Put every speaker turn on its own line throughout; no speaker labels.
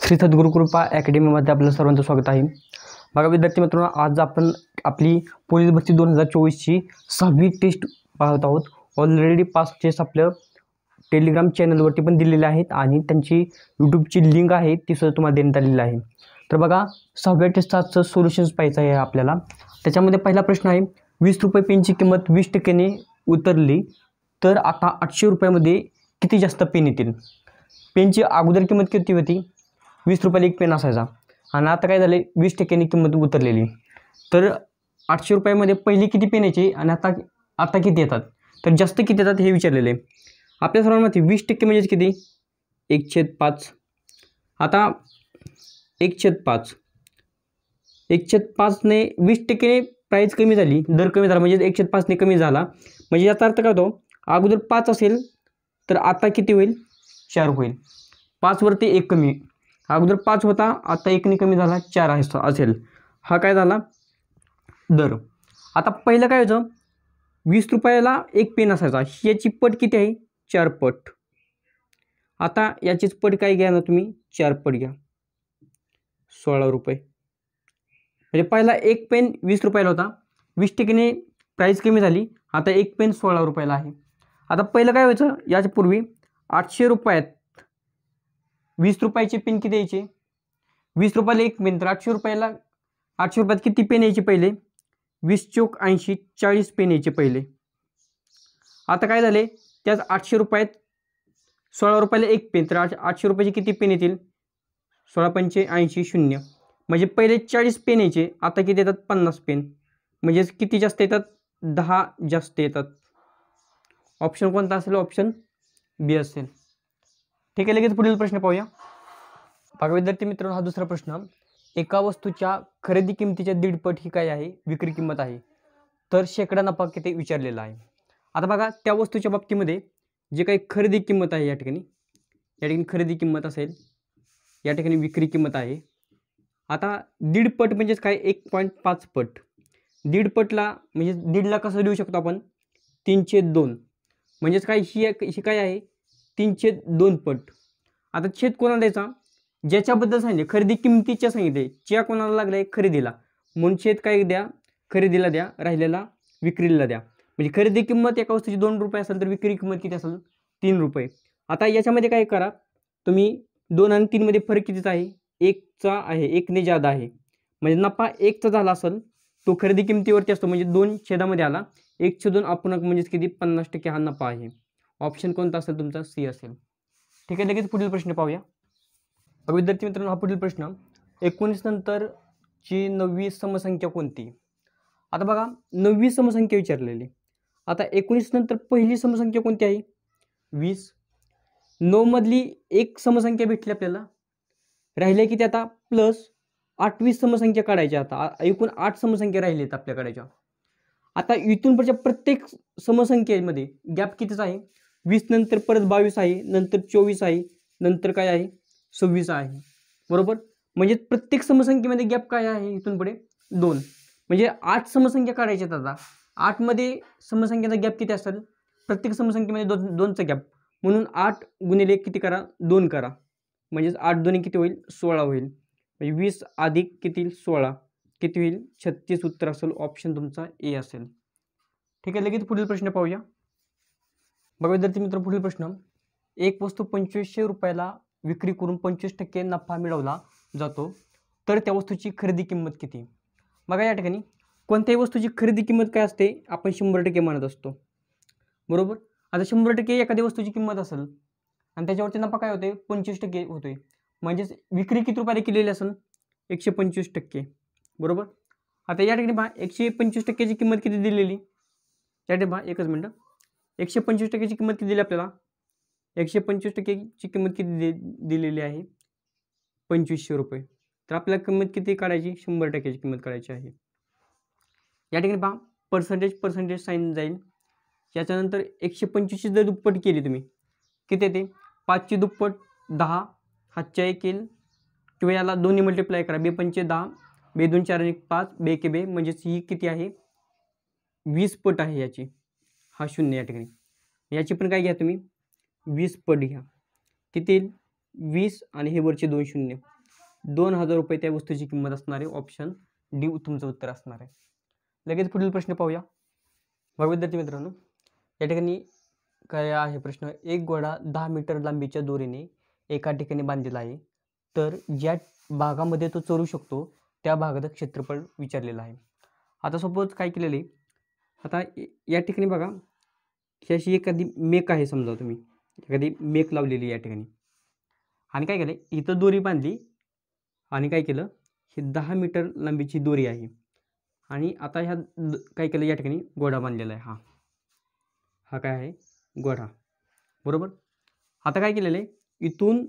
श्री सद्गुरुकृपा अकॅडमीमध्ये आपलं सर्वांचं स्वागत आहे। बघा विद्यार्थी मित्रांनो, आज आपण आपली पोलीस भरती 2024ची 6वी टेस्ट पाहत आहोत। ऑलरेडी 5 टेस्ट आपल्या टेलिग्राम चॅनलवरती पण दिलेले आहेत आणि त्यांची यूट्यूबची लिंक आहे ती सुद्धा तुम्हाला देण्यात आलेली आहे। तर बघा 6व्या टेस्टचं सोल्युशन्स पाहायचं आहे आपल्याला। त्याच्यामध्ये पहिला प्रश्न आहे, 20 रुपये पेनची किंमत 20% उतरली तर आता 800 रुपयामध्ये किती जास्त पेन येतील। पेनची अगोदर किंमत किती होती, 20 रुपयाला एक पेन असायचा आणि आता काय झाले 20% किंमत उतरलेली। तर 800 रुपयामध्ये पहिले किती पेन यायचे आणि आता किती येतात, तर जास्त किती येतात हे विचारलेले। आपल्या सर्वांमध्ये 20% म्हणजे किती, 1/5। आता 1/5 ने 20% प्राईस कमी झाली, दर कमी झाला म्हणजे 1/5 ने कमी झाला, म्हणजे याचा अर्थ काय होतो, अगोदर 5 असेल तर आता किती होईल, 4 होईल। 5 वरती 1 कमी, अगोदर 5 होता आता 1 ने कमी झाला, 4 असेल। हा काय झाला दर। आता पहिलं काय होतं, 20 रुपयाला एक पेन असायचा, याची पट किती आहे, 4 पट। आता याचीच पट काय घ्या ना तुम्ही, 4 पट घ्या, 16 रुपये। म्हणजे पहिला एक पेन 20 रुपयाला होता, 20% ने प्राईस कमी झाली, आता एक पेन 16 रुपयाला आहे। आता पहिलं काय व्हायचं, याच्या पूर्वी 800 रुपयात 20 रुपयाचे पेन किती यायचे, 20 रुपयाला एक पेन, तर 800 रुपयात किती पेन यायचे पहिले, 20 चौक 80, 40 पेन यायचे पहिले। आता काय झाले, त्याच 800 रुपयात 16 रुपयाला एक पेन, तर 800 रुपयाचे किती पेन येतील, 16 पंचे 80, 0। म्हणजे पहिले 40 पेन यायचे, आता किती येतात, 50 पेन। म्हणजे किती जास्त येतात, 10 जास्त येतात। ऑप्शन कोणता असेल, ऑप्शन बी असेल। ठीक आहे, लगेच पुढील प्रश्न पाहूया। बघा विद्यार्थी मित्रांनो, हा दुसरा प्रश्न, एका वस्तूच्या खरेदी किमतीच्या 1.5 पट ही काय आहे, विक्री किंमत आहे, तर शेकडा नफा किती विचारलेला आहे। आता बघा त्या वस्तूच्या बाबतीमध्ये जे काही खरेदी किंमत आहे, या ठिकाणी खरेदी किंमत असेल, या ठिकाणी विक्री किंमत आहे। आता 1.5 पट म्हणजेच काय, 1.5 पट। 1.5 पटला म्हणजे 1.5 ला कसं लिहू शकतो आपण, 3/2, म्हणजेच काय ही काय आहे, 3/2 पट। आता छेद कोणाला द्यायचा, ज्याच्याबद्दल सांगितले, खरेदी किमतीच्या सांगितले, च्या कोणाला लागलाय, खरेदीला, म्हणून छेद काय द्या, खरेदीला द्या, राहिलेला विक्रीला द्या। म्हणजे खरेदी किंमत एका वस्तूची 2 रुपये असेल तर विक्री किंमत किती असेल, 3 रुपये। आता याच्यामध्ये काय करा तुम्ही, 2 आणि 3 मध्ये फरक कितीचा आहे, 1चा आहे, 1 ने जादा आहे, म्हणजे नफा 1चा झाला असेल तो खरेदी किमतीवरती असतो, म्हणजे 2 छेदामध्ये आला, 1/2 अपूर्णांक म्हणजे किती, 50% हा नफा आहे। ऑप्शन कोणता असेल तुमचा, सी असेल। ठीक आहे, लगेच पुढील प्रश्न पाहूया। विद्यार्थी मित्रांनो, हा पुढील प्रश्न, 19 नंतरची 9वी समसंख्या कोणती। आता बघा 9वी समसंख्या विचारलेली। आता 19 नंतर पहिली समसंख्या कोणती आहे, 20। 9 मधली एक समसंख्या भेटली आपल्याला, राहिल्या किती आता, प्लस 8वी समसंख्या काढायची। आता एकूण 8 समसंख्या राहिलेत आपल्याकडे। आता इथून पुढच्या प्रत्येक समसंख्येमध्ये गॅप कितीच आहे, 20 नंतर परत 22 आहे, नंतर 24 आहे, नंतर काय आहे, 26 आहे, बरोबर। म्हणजे प्रत्येक समसंख्येमध्ये गॅप काय आहे, इथून पुढे 2, म्हणजे 8 समसंख्या काढायच्यात। आता 8 मध्ये समसंख्येचा गॅप किती असेल, प्रत्येक समसंख्येमध्ये 2चा गॅप, म्हणून 8 गुणिले किती करा, 2 करा, म्हणजे 8 2 किती होईल, 16 होईल। म्हणजे 20 अधिक किती, 16 किती होईल, 36 उत्तर असेल, ऑप्शन तुमचा ए असेल। ठीक आहे, लगेच पुढील प्रश्न पाहूया। बघा विद्यार्थी मित्र, पुढील प्रश्न, एक वस्तू 2500 रुपयाला विक्री करून 25% नफा मिळवला जातो, तर त्या वस्तूची खरेदी किंमत किती। बघा या ठिकाणी कोणत्याही वस्तूची खरेदी किंमत काय असते, आपण 100% मानत असतो, बरोबर। आता 100% एखाद्या वस्तूची किंमत असेल आणि त्याच्यावरती नफा काय होते, 25% होतोय, म्हणजेच विक्री किती रुपयाला केलेली असेल, 125%, बरोबर। आता या ठिकाणी पहा 125%ची किंमत किती दिलेली, या ठिकाणी पहा, एकच मिनिट, 125%ची किंमत किती दिली आपल्याला, 125%ची किंमत किती दिलेली आहे, 2500 रुपये। तर आपल्याला किंमत किती काढायची, 100%ची किंमत काढायची आहे। या ठिकाणी पहा पर्सेंटेज साईन जाईल, याच्यानंतर 125ची जर दुप्पट केली तुम्ही किती येते, 5 ची दुप्पट 10, हातच्या 1 येईल, किंवा याला 2 ने मल्टिप्लाय करा, 2 पंचे 10, 2 2 4 1 5, 2 के 2, म्हणजेच ही किती आहे, 20 पट आहे याची, हा 0 या ठिकाणी। याची पण काय घ्या तुम्ही, 20 पट घ्या, किती येईल, 20 आणि हे वरचे 2 शून्य, 2000 रुपये त्या वस्तूची किंमत असणार आहे. ऑप्शन डी तुमचं उत्तर असणार आहे. लगेच पुढील प्रश्न पाहूया. बघा विद्यार्थी मित्रांनो, या ठिकाणी काय आहे प्रश्न, एक घोडा 10 मीटर लांबीच्या दोरीने एका ठिकाणी बांधलेला आहे, तर ज्या भागामध्ये तो चरू शकतो त्या भागाचं क्षेत्रफळ विचारलेलं आहे. आता सपोज काय केलेलं आहे, आता या ठिकाणी बघा ही अशी एखादी मेक आहे, समजा तुम्ही एखादी मेक लावलेली या ठिकाणी, आणि काय केलं इथं दोरी बांधली आणि काय केलं, ही 10 मीटर लांबीची दोरी आहे आणि आता ह्या काय केलं या ठिकाणी घोडा बांधलेला आहे. हा काय आहे, घोडा, बरोबर. आता काय केलेलं आहे, इथून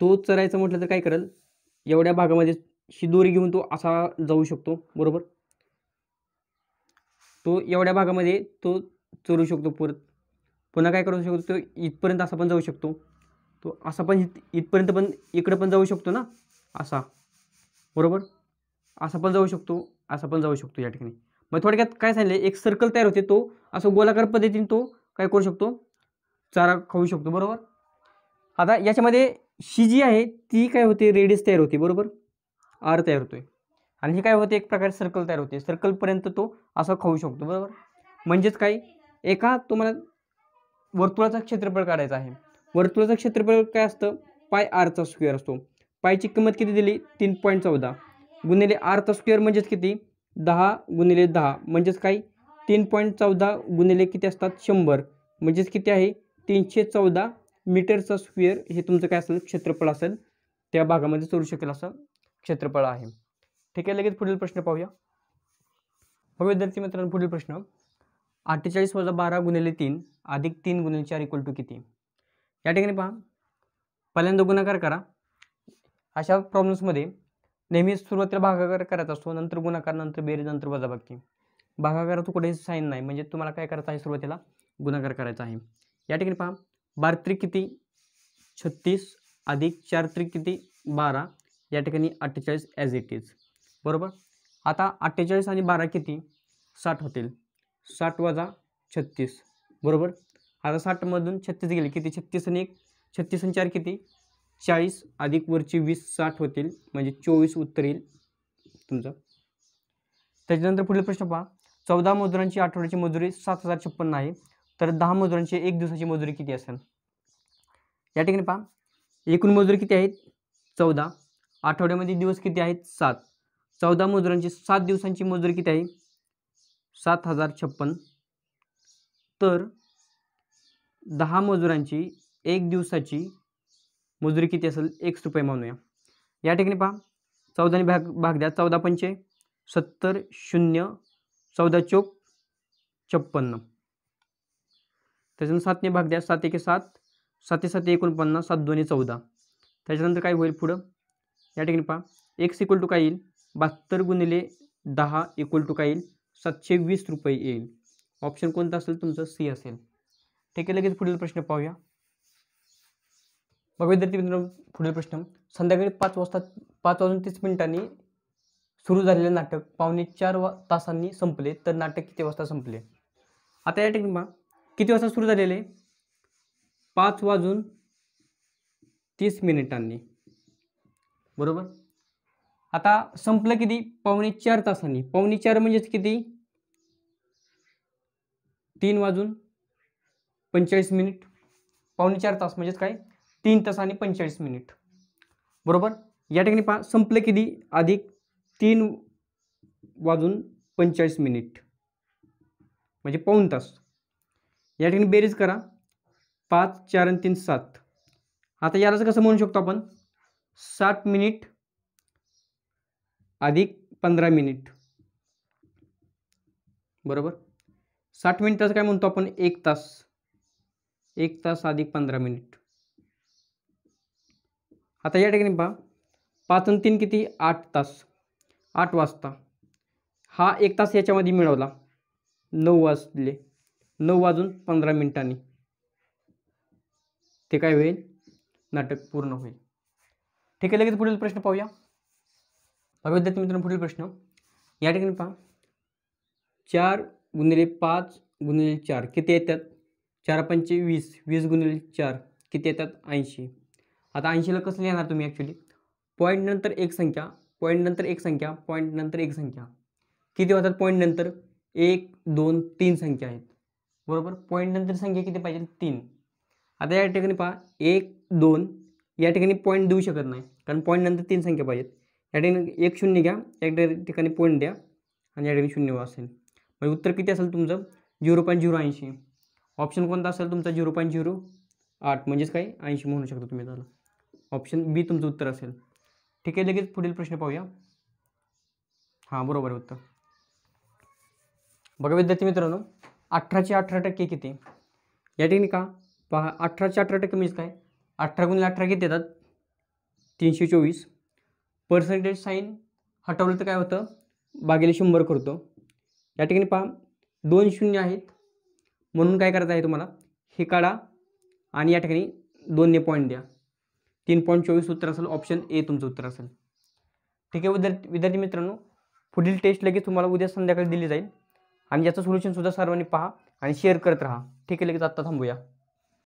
तो चरायचं म्हटलं तर काय करेल, एवढ्या भागामध्ये ही दोरी घेऊन तो असा जाऊ शकतो, बरोबर. तो एवढ्या भागामध्ये तो चरू शकतो, परत पुन्हा काय करू शकतो, तो इथपर्यंत असा पण जाऊ शकतो, तो असा पण इथपर्यंत पण इकडं पण जाऊ शकतो ना, असा, बरोबर. असा पण जाऊ शकतो, असा पण जाऊ शकतो या ठिकाणी. मग थोडक्यात काय सांगितलं, एक सर्कल तयार होते, तो असं गोलाकार पद्धतीने तो काय करू शकतो, चारा खाऊ शकतो, बरोबर. आता याच्यामध्ये ही जी आहे ती काय होते, रेडियस तयार होते, बरोबर, आर तयार होतोय, आणि हे काय होते, एक प्रकारे सर्कल तयार होते, सर्कलपर्यंत तो असं खाऊ शकतो, बरोबर. म्हणजेच काय, एका तुम्हाला वर्तुळाचं क्षेत्रफळ काढायचं आहे. वर्तुळाचं क्षेत्रफळ काय असतं, पाय आरचा स्क्वेअर असतो. पायची किंमत किती दिली, 3.14 गुणिले आरचा स्क्वेअर म्हणजेच किती, 10 गुणिले 10 म्हणजेच काय, 3.14 गुणिले किती असतात, 100 म्हणजेच किती आहे, 314 मीटरचा स्क्वेअर हे तुमचं काय असेल, क्षेत्रफळ असेल, त्या भागामध्ये चरू शकेल असं क्षेत्रफळ आहे. ठीक आहे. लगेच पुढील प्रश्न पाहूया. विद्यार्थी मित्रांनो, पुढील प्रश्न, 48 - 12 गुणिले 3 अधिक 3 गुणिले 4 इक्वल टू किती. या ठिकाणी पहा, पहिल्यांदा गुणाकार करा. अशा प्रॉब्लेम्समध्ये नेहमी सुरुवातीला भागाकार करायचा असतो, नंतर गुणाकार, नंतर बेरीज, नंतर वजाबाकी. भागाकाराचं कुठेही साईन नाही, म्हणजे तुम्हाला काय करायचं आहे, सुरुवातीला गुणाकार करायचा आहे. या ठिकाणी पहा, 12 त्रिक किती, 36 अधिक 4 त्रिक किती, 12, या ठिकाणी 48 ॲज इट इज, बरोबर. आता 48 आणि 12 किती, 60 होतील, 60 वजा 36, बरोबर. आता 60 मधून 36 गेले किती, 36 आणि 1, 36 आणि 4 किती, 40 अधिक वरची 20, 60 होतील, म्हणजे 24 उत्तर येईल तुमचं. त्याच्यानंतर पुढील प्रश्न पहा, 14 मजुरांची आठवड्याची मजुरी 7056 आहे, तर 10 मजुरांची एक दिवसाची मजुरी किती असेल. या ठिकाणी पहा, एकूण मजुरी किती आहेत, 14, आठवड्यामध्ये दिवस किती आहेत, 7, 14 मजुरांची 7 दिवसांची मजुरी किती आहे, 7056, तर 10 मजुरांची एक दिवसाची मजुरी किती असेल, x रुपये मानूया. या ठिकाणी पहा, 14ने भाग द्या, 14 पंचे 70, 0, 14 चोक 56, त्याच्यानंतर 7ने भाग द्या, 7 एके 7, 7 7 49, 7 2 14. त्याच्यानंतर काय होईल पुढं, या ठिकाणी पहा, x इक्वल टू काय येईल, 72 गुणिले 10 इक्वल टू काय येईल, 720 रुपये येईल. ऑप्शन कोणता असेल तुमचं, सी असेल. ठीक आहे. लगेच पुढील प्रश्न पाहूया. बघा विद्यार्थी मित्रांनो, पुढील प्रश्न, संध्याकाळी 5 वाजता 5:30 सुरू झालेले नाटक 3:45 तासांनी संपले, तर नाटक किती वाजता संपले. आता या ठिकाणी पहा, किती वाजता सुरू झालेले, 5:30 बरोबर. आता संपलं किती, 3:45 तासांनी. 3:45 म्हणजेच किती, 3:45. 3:45 तास म्हणजेच काय, 3 तास आणि 45 मिनिट, बरोबर. या ठिकाणी पहा, संपलं किती, अधिक 3:45 म्हणजे पाऊण तास. या ठिकाणी बेरीज करा, 5 4 आणि 3 7. आता यालाच कसं म्हणू शकतो आपण, 60 मिनिट अधिक 15 मिनिट, बरोबर. 60 मिनिटाचं काय म्हणतो आपण, 1 तास, 1 तास अधिक 15 मिनिट. आता या ठिकाणी पहा, 5 आणि 3 किती, 8 तास, 8 वाजता. हा 1 तास याच्यामध्ये मिळवला, 9 वाजले, 9 वाजून 15 मिनिटांनी ते काय होईल, नाटक पूर्ण होईल. ठीक आहे. लगेच पुढील प्रश्न पाहूया. विद्यार्थी मित्रांनो, पुढील प्रश्न, या ठिकाणी पहा, 4 गुणिले 5 गुणिले 4 किती येतात, 4 पंचे 20, 20 गुणिले 4 किती येतात 80. आता 80ला कसं लिहिणार तुम्ही ॲक्च्युली पॉईंट नंतर एक संख्या, पॉईंट नंतर एक संख्या, पॉईंट नंतर एक संख्या. किती होतात पॉईंट नंतर 1 2 3 संख्या आहेत बरोबर. पॉईंट नंतर संख्या किती पाहिजे 3. आता या ठिकाणी पहा 1 2 या ठिकाणी पॉईंट देऊ शकत नाही कारण पॉईंट नंतर 3 संख्या पाहिजेत. या ठिकाणी 1 0 घ्या, या ठिकाणी पॉईंट द्या आणि या ठिकाणी 0 असेल. म्हणजे उत्तर किती असेल तुमचं 0.080. ऑप्शन कोणता असेल तुमचा 0.08 म्हणजेच काय 80 म्हणू शकता तुम्ही त्याला. ऑप्शन बी तुमचं उत्तर असेल. ठीक आहे, लगेच पुढील प्रश्न पाहूया. हां बरोबर आहे उत्तर. बघा विद्यार्थी मित्रांनो 18चे 18% किती या ठिकाणी का पहा 18चे 18% म्हणजे काय 18 गुणिले 18 किती येतात 324. पर्सेंटेज साईन हटवलं तर काय होतं भागिले 100 करतो. या ठिकाणी पहा 2 शून्य आहेत म्हणून काय करायचं आहे तुम्हाला हे काढा आणि या ठिकाणी 2ने पॉईंट द्या. 3.24 उत्तर असेल. ऑप्शन ए तुमचं उत्तर असेल. ठीक आहे विद्यार्थी मित्रांनो पुढील टेस्ट लगेच तुम्हाला उद्या संध्याकाळी दिली जाईल आणि याचं सोल्युशनसुद्धा सर्वांनी पहा आणि शेअर करत राहा. ठीक आहे, लगेच आत्ता थांबूया.